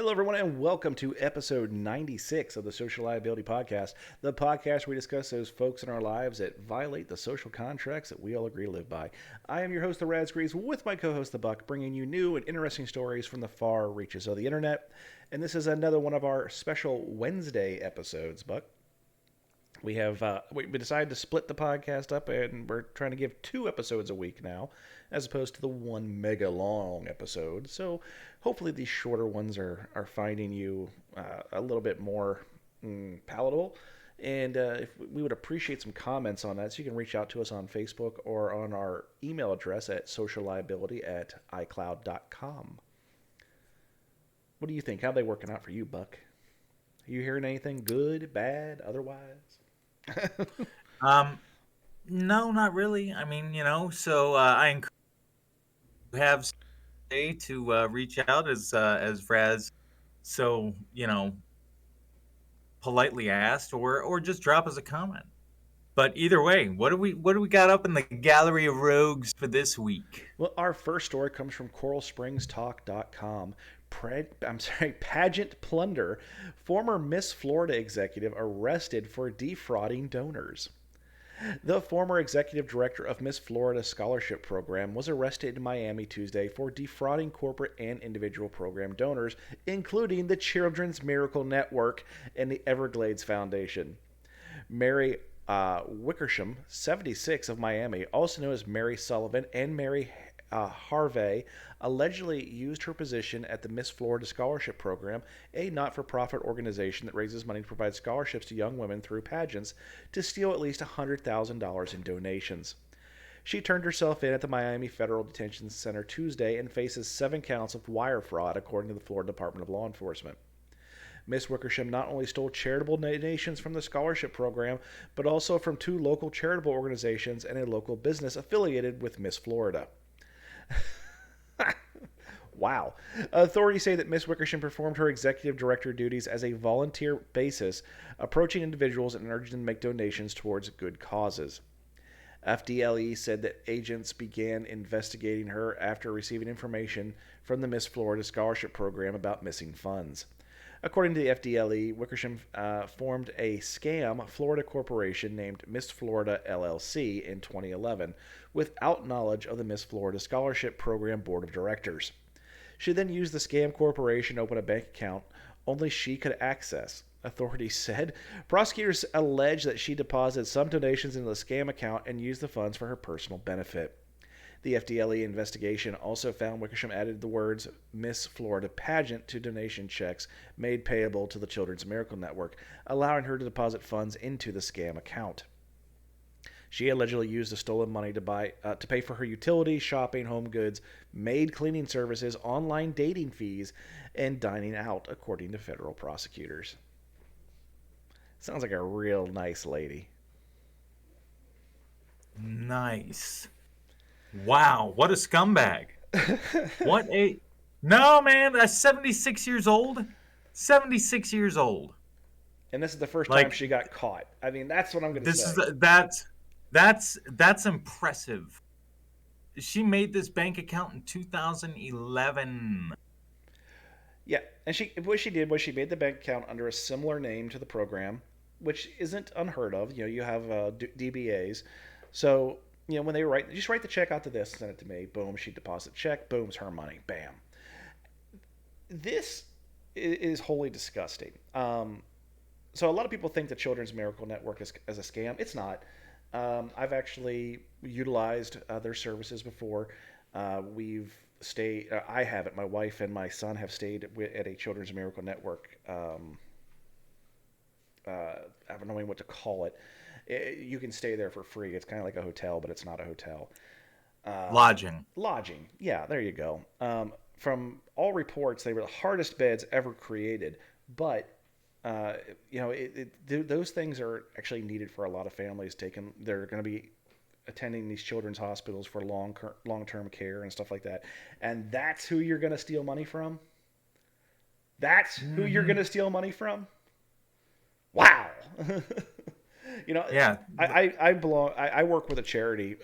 Hello, everyone, and welcome to episode 96 of the Social Liability Podcast, the podcast where we discuss those folks in our lives that violate the social contracts that we all agree to live by. I am your host, the Radsgrees, with my co-host, the Buck, bringing you new and interesting stories from the far reaches of the internet. And this is another one of our special Wednesday episodes, Buck. We decided to split the podcast up, and we're trying to give 2 episodes a week now, as opposed to the one mega long episode. So hopefully these shorter ones are finding you a little bit more palatable. And if we would appreciate some comments on that, so you can reach out to us on Facebook or on our email address at socialliability@icloud.com. What do you think? How are they working out for you, Buck? Are you hearing anything good, bad, otherwise? No, not really. I mean, so I encourage you to have say to reach out as Raz so politely asked, or just drop us a comment. But either way, what do we got up in the gallery of rogues for this week? Well, our first story comes from CoralSpringsTalk.com. Pageant plunder. Former Miss Florida executive arrested for defrauding donors. The former executive director of Miss Florida Scholarship Program was arrested in Miami Tuesday for defrauding corporate and individual program donors, including the Children's Miracle Network and the Everglades Foundation. Mary Wickersham, 76, of Miami, also known as Mary Sullivan and Mary Harvey, allegedly used her position at the Miss Florida Scholarship Program, a not-for-profit organization that raises money to provide scholarships to young women through pageants, to steal at least $100,000 in donations. She turned herself in at the Miami Federal Detention Center Tuesday and faces 7 counts of wire fraud, according to the Florida Department of Law Enforcement. Miss Wickersham not only stole charitable donations from the scholarship program, but also from 2 local charitable organizations and a local business affiliated with Miss Florida. Wow. Authorities say that Miss Wickersham performed her executive director duties as a volunteer basis, approaching individuals and urging them to make donations towards good causes. FDLE said that agents began investigating her after receiving information from the Miss Florida Scholarship Program about missing funds. According to the FDLE, Wickersham formed a scam Florida corporation named Miss Florida LLC in 2011 without knowledge of the Miss Florida Scholarship Program Board of Directors. She then used the scam corporation to open a bank account only she could access, authorities said. Prosecutors allege that she deposited some donations into the scam account and used the funds for her personal benefit. The FDLE investigation also found Wickersham added the words Miss Florida Pageant to donation checks made payable to the Children's Miracle Network, allowing her to deposit funds into the scam account. She allegedly used the stolen money to pay for her utilities, shopping, home goods, maid cleaning services, online dating fees, and dining out, according to federal prosecutors. Sounds like a real nice lady. Nice. Wow, what a scumbag. What a No, man, that's 76 years old. 76 years old. And this is the first time Like she got caught. I mean, that's what I'm going to this say. is that's impressive. She made this bank account in 2011. Yeah, and she did was she made the bank account under a similar name to the program, which isn't unheard of. You know, you have DBAs, so when they just write the check out to this, send it to me. Boom, she deposits check. Boom's her money. Bam. This is wholly disgusting. So a lot of people think the Children's Miracle Network is a scam. It's not. I've actually utilized their services before. We've stayed. I haven't. My wife and my son have stayed at a Children's Miracle Network. I don't know what to call it. You can stay there for free. It's kind of like a hotel, but it's not a hotel. Lodging. Lodging. Yeah, there you go. From all reports, they were the hardest beds ever created, but those things are actually needed for a lot of families. They're going to be attending these children's hospitals for long-term care and stuff like that. And that's who you're going to steal money from? That's who you're going to steal money from? Wow. Yeah. I work with a charity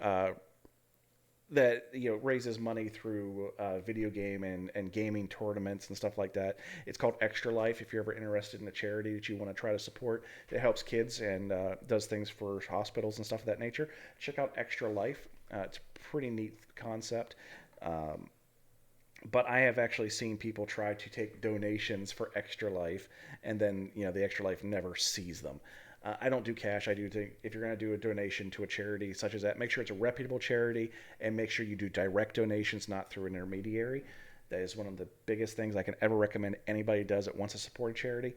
that raises money through video game and gaming tournaments and stuff like that. It's called Extra Life. If you're ever interested in a charity that you want to try to support that helps kids and does things for hospitals and stuff of that nature, check out Extra Life. It's a pretty neat concept. Um, but I have actually seen people try to take donations for Extra Life, and then the Extra Life never sees them. I don't do cash. I do think if you're going to do a donation to a charity such as that, make sure it's a reputable charity and make sure you do direct donations, not through an intermediary. That is one of the biggest things I can ever recommend anybody does that wants to support a charity.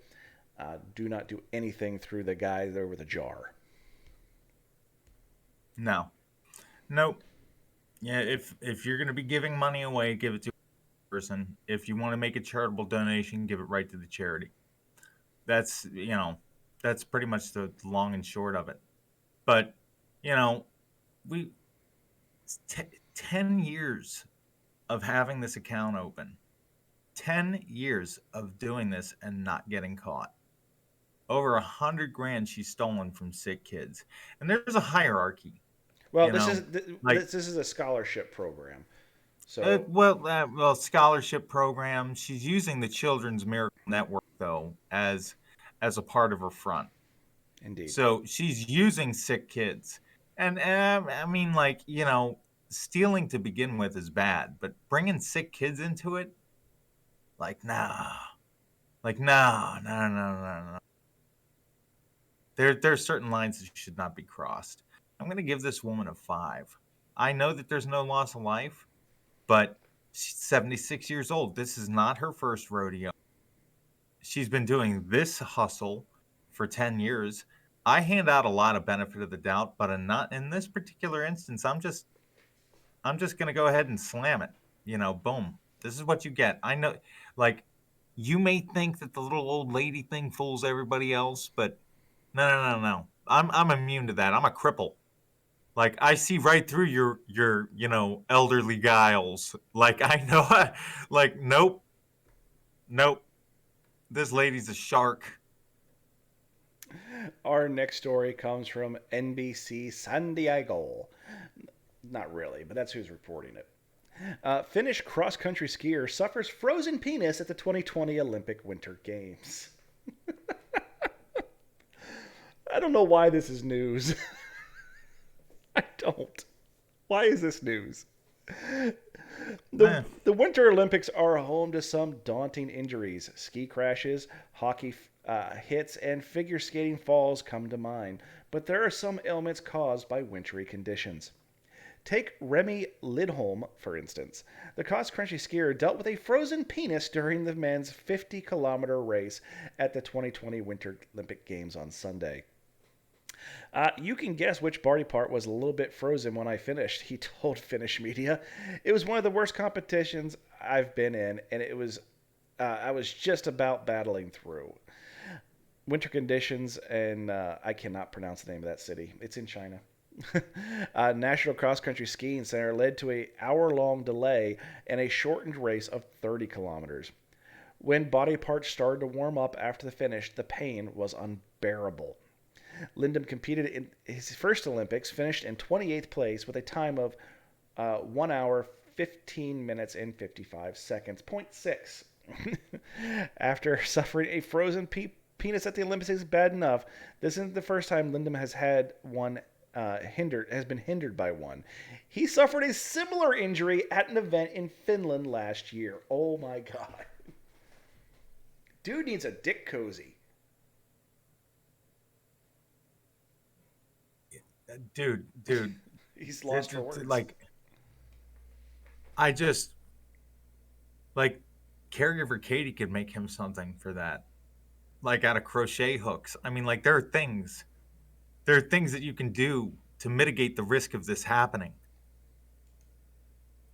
Do not do anything through the guy there with a jar. No. Nope. Yeah, if you're gonna be giving money away, give it to a person. If you want to make a charitable donation, give it right to the charity. That's that's pretty much the long and short of it. But you know, we 10 years of having this account open, 10 years of doing this and not getting caught. Over 100 grand she's stolen from sick kids, and there's a hierarchy. Well, You this know, is like this is a scholarship program, so well, scholarship program. She's using the Children's Miracle Network though as a part of her front. indeed. So she's using sick kids, and I mean, like stealing to begin with is bad, but bringing sick kids into it, like nah, like no, no, no, no, no. There's certain lines that should not be crossed. I'm gonna give this woman a 5. I know that there's no loss of life, but she's 76 years old. This is not her first rodeo. She's been doing this hustle for 10 years. I hand out a lot of benefit of the doubt, but not in this particular instance. I'm just going to go ahead and slam it. Boom. This is what you get. I know, like, you may think that the little old lady thing fools everybody else, but no, no, no, no. I'm immune to that. I'm a cripple. Like, I see right through your elderly guiles. Like, I know. Like, nope, nope. This lady's a shark. Our next story comes from NBC San Diego. Not really, but that's who's reporting it. Finnish cross country skier suffers frozen penis at the 2020 Olympic Winter Games. I don't know why this is news. I don't. Why is this news? The, Eh. the Winter Olympics are home to some daunting injuries. Ski crashes, hockey hits, and figure skating falls come to mind. But there are some ailments caused by wintry conditions. Take Remy Lidholm, for instance. The cross-country skier dealt with a frozen penis during the men's 50-kilometer race at the 2020 Winter Olympic Games on Sunday. You can guess which body part was a little bit frozen when I finished, he told Finnish media. It was one of the worst competitions I've been in, and I was just about battling through. Winter conditions, and I cannot pronounce the name of that city. It's in China. National Cross Country Skiing Center led to an hour-long delay and a shortened race of 30 kilometers. When body parts started to warm up after the finish, the pain was unbearable. Lindum competed in his first Olympics, finished in 28th place with a time of 1 hour, 15 minutes, and 55 seconds. Point 0.6. After suffering a frozen penis at the Olympics is bad enough, this isn't the first time Lindum has had one has been hindered by one. He suffered a similar injury at an event in Finland last year. Oh my god. Dude needs a dick cozy. Dude, He's lost for words. like I just like caregiver Katie could make him something for that, like out of crochet hooks. I mean, like there are things that you can do to mitigate the risk of this happening.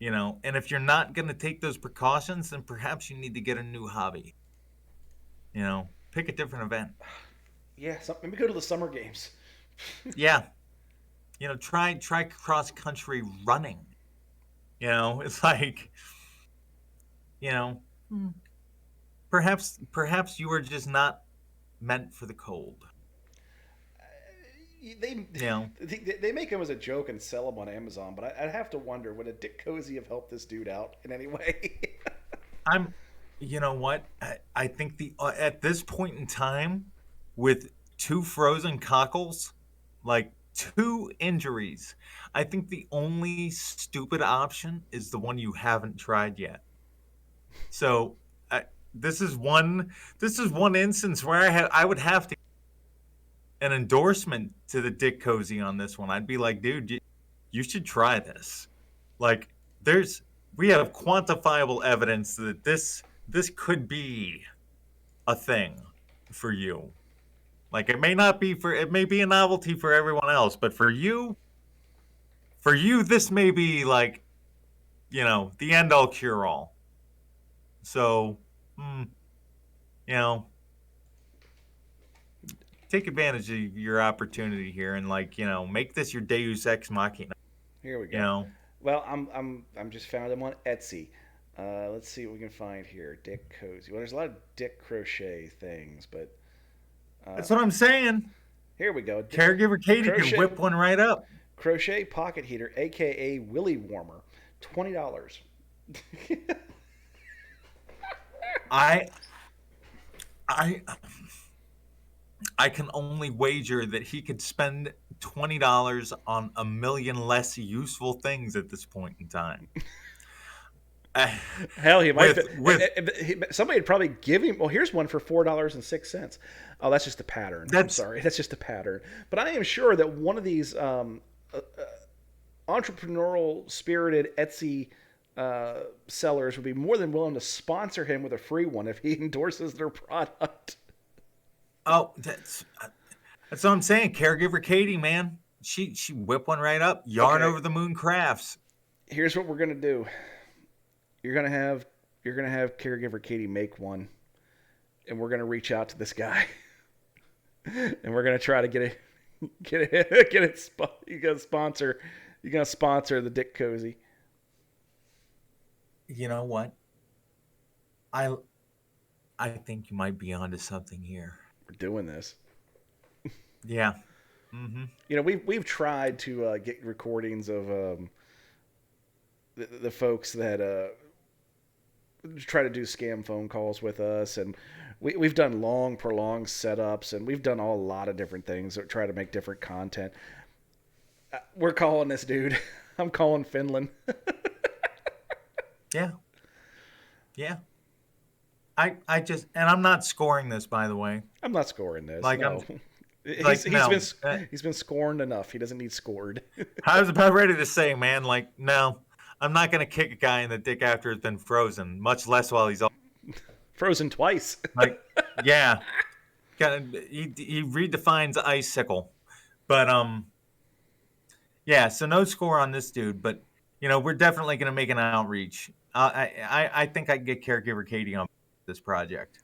And if you're not going to take those precautions, then perhaps you need to get a new hobby. Pick a different event. Yeah, maybe go to the summer games. Yeah, try cross country running. It's like, you know, perhaps you are just not meant for the cold. they You know, they make them as a joke and sell them on Amazon, but I'd have to wonder, would a Dick Cozy have helped this dude out in any way? I'm, you know what? I think the at this point in time, with two frozen cockles, like two injuries, I think the only stupid option is the one you haven't tried yet. So this is one. This is one instance where I would have to an endorsement to the Dick Cozy on this one. I'd be like, dude, you should try this. Like, we have quantifiable evidence that this could be a thing for you. Like, it may be a novelty for everyone else, but for you, this may be like, the end all cure all. So, you know, take advantage of your opportunity here and make this your Deus Ex Machina. Here we go. You know, Well, I'm just found him on Etsy. Let's see what we can find here. Dick Cozy. Well, there's a lot of Dick Crochet things, but that's what I'm saying. here we go. Caregiver Katie can whip one right up. Crochet pocket heater, aka Willy Warmer, $20. I I can only wager that he could spend $20 on a million less useful things at this point in time. Hell, he might. Somebody would probably give him. Well, here's one for $4.06. Oh, that's just a pattern. I'm sorry, that's just a pattern. But I am sure that one of these entrepreneurial spirited Etsy sellers would be more than willing to sponsor him with a free one if he endorses their product. Oh, that's what I'm saying. Caregiver Katie, man, she whip one right up. Yarn over the moon crafts. Here's what we're gonna do. You're gonna have Caregiver Katie make one, and we're gonna reach out to this guy, and we're gonna try to get it. You gonna sponsor the Dick Cozy. You know what? I think you might be onto something here. We're doing this. Yeah. Mm-hmm. You know, we've tried to get recordings of the folks that try to do scam phone calls with us, and we've done long, prolonged setups, and we've done a lot of different things that try to make different content. We're calling this dude. I'm calling Finland. Yeah. Yeah. I just, and I'm not scoring this, by the way. I'm not scoring this. Like, no. He's been scorned enough. He doesn't need scored. I was about ready to say, man, no, I'm not going to kick a guy in the dick after it's been frozen, much less while he's all frozen twice. Yeah. He redefines icicle. But, yeah, so no score on this dude, but, we're definitely going to make an outreach. I think I can get Caregiver Katie on this project.